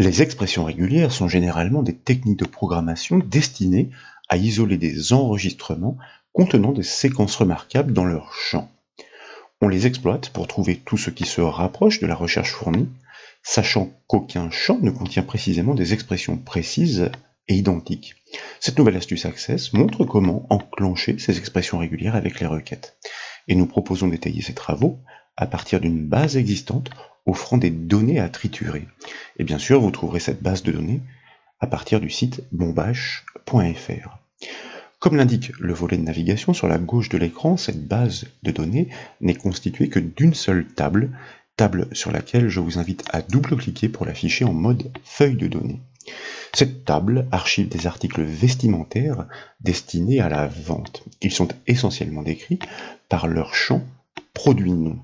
Les expressions régulières sont généralement des techniques de programmation destinées à isoler des enregistrements contenant des séquences remarquables dans leur champ. On les exploite pour trouver tout ce qui se rapproche de la recherche fournie, sachant qu'aucun champ ne contient précisément des expressions précises et identiques. Cette nouvelle astuce Access montre comment enclencher ces expressions régulières avec les requêtes. Et nous proposons d'étayer ces travaux à partir d'une base existante offrant des données à triturer. Et bien sûr, vous trouverez cette base de données à partir du site bombache.fr. Comme l'indique le volet de navigation sur la gauche de l'écran, cette base de données n'est constituée que d'une seule table sur laquelle je vous invite à double-cliquer pour l'afficher en mode feuille de données. Cette table archive des articles vestimentaires destinés à la vente. Ils sont essentiellement décrits par leur champ produit-nom.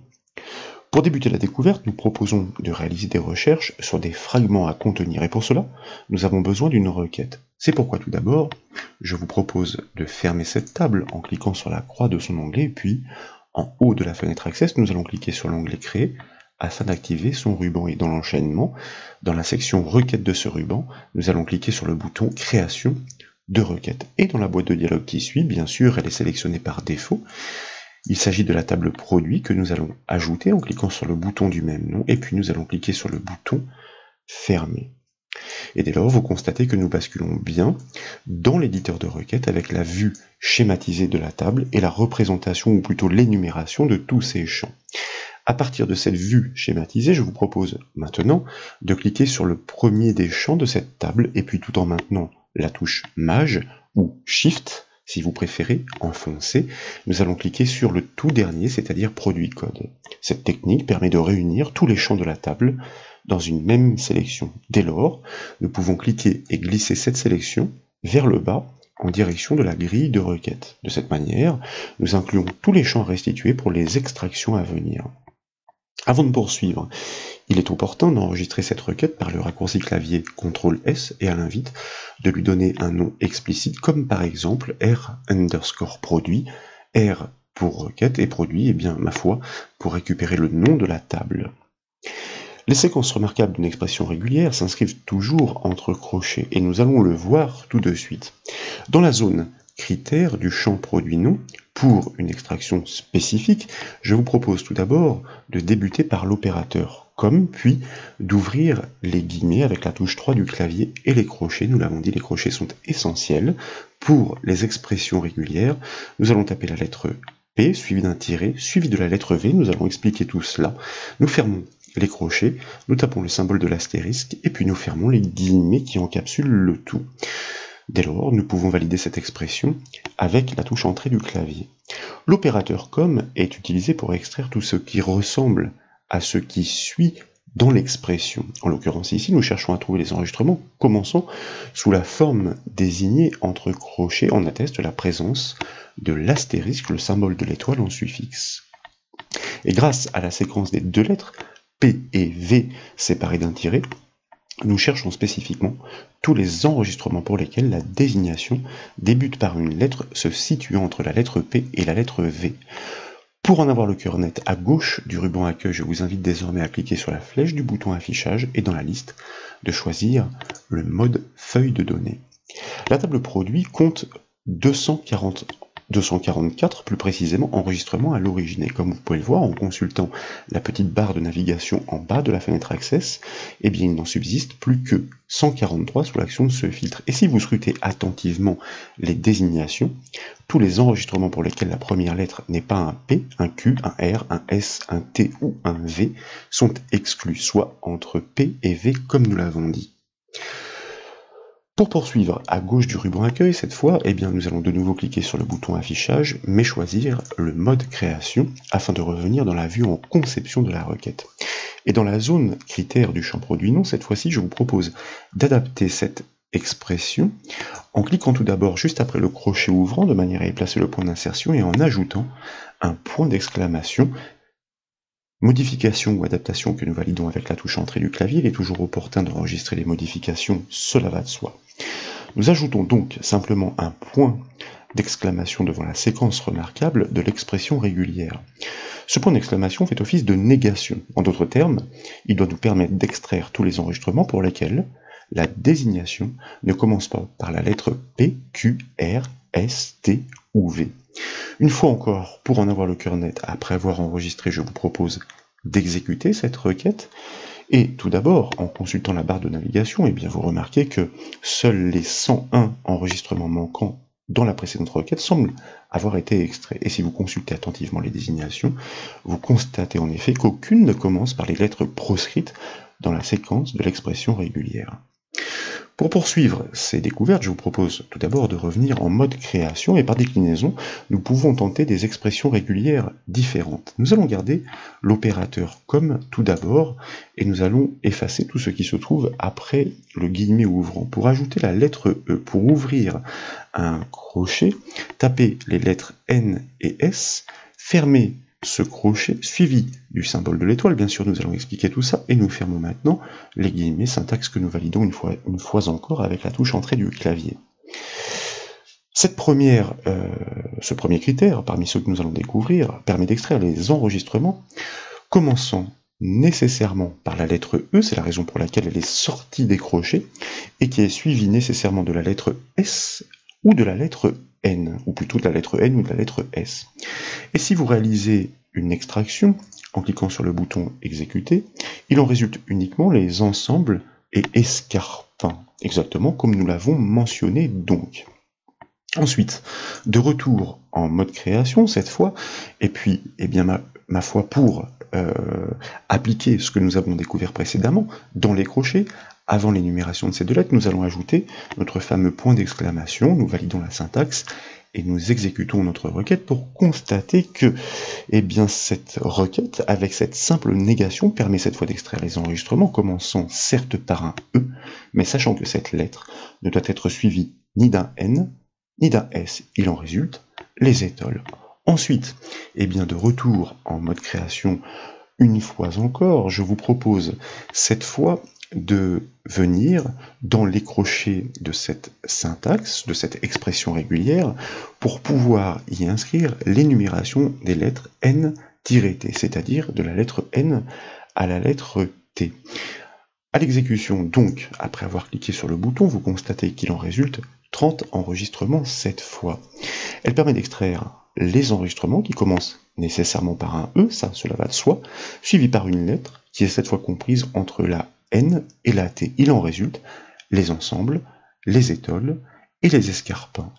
Pour débuter la découverte, nous proposons de réaliser des recherches sur des fragments à contenir, et pour cela, nous avons besoin d'une requête. C'est pourquoi tout d'abord, je vous propose de fermer cette table en cliquant sur la croix de son onglet, puis en haut de la fenêtre Access, nous allons cliquer sur l'onglet Créer afin d'activer son ruban. Et dans l'enchaînement, dans la section Requête de ce ruban, nous allons cliquer sur le bouton Création de requête. Et dans la boîte de dialogue qui suit, bien sûr, elle est sélectionnée par défaut. Il s'agit de la table produit que nous allons ajouter en cliquant sur le bouton du même nom, et puis nous allons cliquer sur le bouton Fermer. Et dès lors, vous constatez que nous basculons bien dans l'éditeur de requête avec la vue schématisée de la table et la représentation, ou plutôt l'énumération de tous ces champs. À partir de cette vue schématisée, je vous propose maintenant de cliquer sur le premier des champs de cette table, et puis tout en maintenant la touche Maj ou Shift, si vous préférez enfoncer, nous allons cliquer sur le tout dernier, c'est-à-dire Produit Code. Cette technique permet de réunir tous les champs de la table dans une même sélection. Dès lors, nous pouvons cliquer et glisser cette sélection vers le bas en direction de la grille de requête. De cette manière, nous incluons tous les champs restitués pour les extractions à venir. Avant de poursuivre, il est opportun d'enregistrer cette requête par le raccourci clavier CTRL-S et à l'invite de lui donner un nom explicite comme par exemple R_produit, R pour requête et produit, et bien ma foi, pour récupérer le nom de la table. Les séquences remarquables d'une expression régulière s'inscrivent toujours entre crochets et nous allons le voir tout de suite. Dans la zone critères du champ produit-nom, pour une extraction spécifique, je vous propose tout d'abord de débuter par l'opérateur comme, puis d'ouvrir les guillemets avec la touche 3 du clavier et les crochets. Nous l'avons dit, les crochets sont essentiels. Pour les expressions régulières, nous allons taper la lettre P, suivi d'un tiret, suivi de la lettre V. Nous allons expliquer tout cela. Nous fermons les crochets, nous tapons le symbole de l'astérisque, et puis nous fermons les guillemets qui encapsulent le tout. Dès lors, nous pouvons valider cette expression avec la touche entrée du clavier. L'opérateur COM est utilisé pour extraire tout ce qui ressemble à ce qui suit dans l'expression. En l'occurrence ici, nous cherchons à trouver les enregistrements commençant sous la forme désignée entre crochets. On atteste la présence de l'astérisque, le symbole de l'étoile en suffixe. Et grâce à la séquence des deux lettres, P et V séparées d'un tiret, nous cherchons spécifiquement tous les enregistrements pour lesquels la désignation débute par une lettre se situant entre la lettre P et la lettre V. Pour en avoir le cœur net, à gauche du ruban accueil, je vous invite désormais à cliquer sur la flèche du bouton affichage et dans la liste de choisir le mode feuille de données. La table produit compte 244 plus précisément enregistrements à l'origine. Et comme vous pouvez le voir en consultant la petite barre de navigation en bas de la fenêtre Access, eh bien il n'en subsiste plus que 143 sous l'action de ce filtre. Et si vous scrutez attentivement les désignations, tous les enregistrements pour lesquels la première lettre n'est pas un P, un Q, un R, un S, un T ou un V sont exclus, soit entre P et V comme nous l'avons dit. Pour poursuivre à gauche du ruban accueil, cette fois, eh bien, nous allons de nouveau cliquer sur le bouton affichage, mais choisir le mode création afin de revenir dans la vue en conception de la requête. Et dans la zone critère du champ produit nom, cette fois-ci, je vous propose d'adapter cette expression en cliquant tout d'abord juste après le crochet ouvrant de manière à y placer le point d'insertion et en ajoutant un point d'exclamation. Modification ou adaptation que nous validons avec la touche entrée du clavier. Il est toujours opportun d'enregistrer les modifications, cela va de soi. Nous ajoutons donc simplement un point d'exclamation devant la séquence remarquable de l'expression régulière. Ce point d'exclamation fait office de négation. En d'autres termes, il doit nous permettre d'extraire tous les enregistrements pour lesquels la désignation ne commence pas par la lettre P, Q, R, S, T ou V. Une fois encore, pour en avoir le cœur net, après avoir enregistré, je vous propose d'exécuter cette requête. Et tout d'abord, en consultant la barre de navigation, eh bien vous remarquez que seuls les 101 enregistrements manquants dans la précédente requête semblent avoir été extraits. Et si vous consultez attentivement les désignations, vous constatez en effet qu'aucune ne commence par les lettres proscrites dans la séquence de l'expression régulière. Pour poursuivre ces découvertes, je vous propose tout d'abord de revenir en mode création et par déclinaison, nous pouvons tenter des expressions régulières différentes. Nous allons garder l'opérateur comme tout d'abord et nous allons effacer tout ce qui se trouve après le guillemet ouvrant. Pour ajouter la lettre E, pour ouvrir un crochet, tapez les lettres N et S, fermez ce crochet suivi du symbole de l'étoile, bien sûr nous allons expliquer tout ça, et nous fermons maintenant les guillemets, syntaxe que nous validons une fois encore avec la touche entrée du clavier. Ce premier critère, parmi ceux que nous allons découvrir, permet d'extraire les enregistrements commençant nécessairement par la lettre E, c'est la raison pour laquelle elle est sortie des crochets, et qui est suivie nécessairement de la lettre S ou de la lettre N, ou plutôt de la lettre N ou de la lettre S. Et si vous réalisez une extraction en cliquant sur le bouton exécuter, il en résulte uniquement les ensembles et escarpins, exactement comme nous l'avons mentionné donc. Ensuite, de retour en mode création cette fois, et puis, eh bien, ma foi, pour appliquer ce que nous avons découvert précédemment dans les crochets, avant l'énumération de ces deux lettres, nous allons ajouter notre fameux point d'exclamation, nous validons la syntaxe, et nous exécutons notre requête pour constater que eh bien, cette requête, avec cette simple négation, permet cette fois d'extraire les enregistrements, commençant certes par un E, mais sachant que cette lettre ne doit être suivie ni d'un N, ni d'un S. Il en résulte les étoiles. Ensuite, eh bien, de retour en mode création, une fois encore, je vous propose cette fois de venir dans les crochets de cette syntaxe, de cette expression régulière, pour pouvoir y inscrire l'énumération des lettres N-T, c'est-à-dire de la lettre N à la lettre T. À l'exécution, donc, après avoir cliqué sur le bouton, vous constatez qu'il en résulte 30 enregistrements cette fois. Elle permet d'extraire les enregistrements qui commencent nécessairement par un E, ça, cela va de soi, suivi par une lettre qui est cette fois comprise entre la N et la T. Il en résulte les ensembles, les étoiles et les escarpins.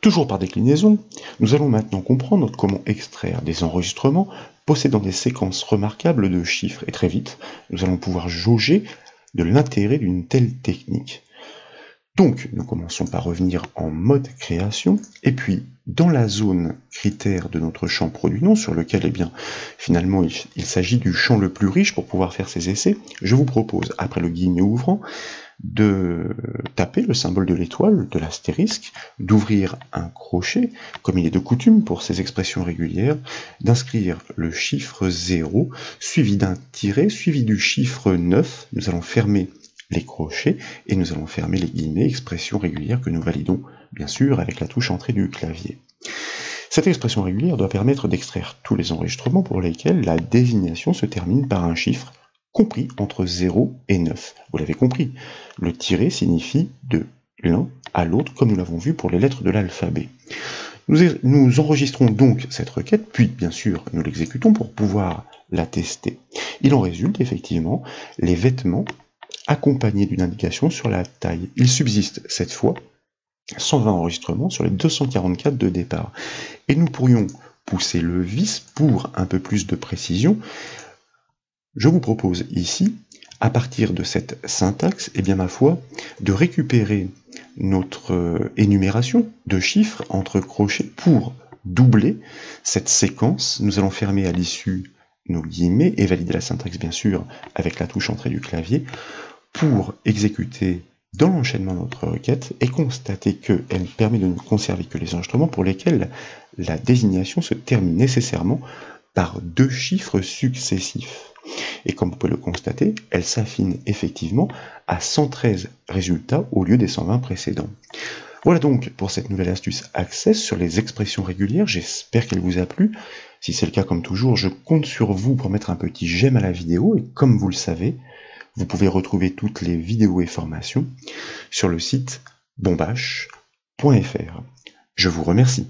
Toujours par déclinaison, nous allons maintenant comprendre comment extraire des enregistrements possédant des séquences remarquables de chiffres. Et très vite, nous allons pouvoir jauger de l'intérêt d'une telle technique. Donc, nous commençons par revenir en mode création, et puis dans la zone critère de notre champ produit-nom, sur lequel, eh bien, finalement, il s'agit du champ le plus riche pour pouvoir faire ces essais, je vous propose, après le guillemet ouvrant, de taper le symbole de l'étoile, de l'astérisque, d'ouvrir un crochet, comme il est de coutume pour ces expressions régulières, d'inscrire le chiffre 0, suivi d'un tiret, suivi du chiffre 9, nous allons fermer les crochets, et nous allons fermer les guillemets, expression régulière que nous validons, bien sûr, avec la touche entrée du clavier. Cette expression régulière doit permettre d'extraire tous les enregistrements pour lesquels la désignation se termine par un chiffre compris entre 0 et 9. Vous l'avez compris, le tiret signifie de l'un à l'autre, comme nous l'avons vu pour les lettres de l'alphabet. Nous enregistrons donc cette requête, puis bien sûr nous l'exécutons pour pouvoir la tester. Il en résulte effectivement les vêtements accompagnés d'une indication sur la taille. Il subsiste cette fois 120 enregistrements sur les 244 de départ. Et nous pourrions pousser le vice pour un peu plus de précision. Je vous propose ici, à partir de cette syntaxe, eh bien ma foi, de récupérer notre énumération de chiffres entre crochets pour doubler cette séquence. Nous allons fermer à l'issue nos guillemets et valider la syntaxe bien sûr avec la touche entrée du clavier pour exécuter dans l'enchaînement de notre requête et constater qu'elle permet de ne conserver que les enregistrements pour lesquels la désignation se termine nécessairement par 2 chiffres successifs. Et comme vous pouvez le constater, elle s'affine effectivement à 113 résultats au lieu des 120 précédents. Voilà donc pour cette nouvelle astuce Access sur les expressions régulières, j'espère qu'elle vous a plu. Si c'est le cas, comme toujours, je compte sur vous pour mettre un petit j'aime à la vidéo, et comme vous le savez, vous pouvez retrouver toutes les vidéos et formations sur le site bombache.fr. Je vous remercie.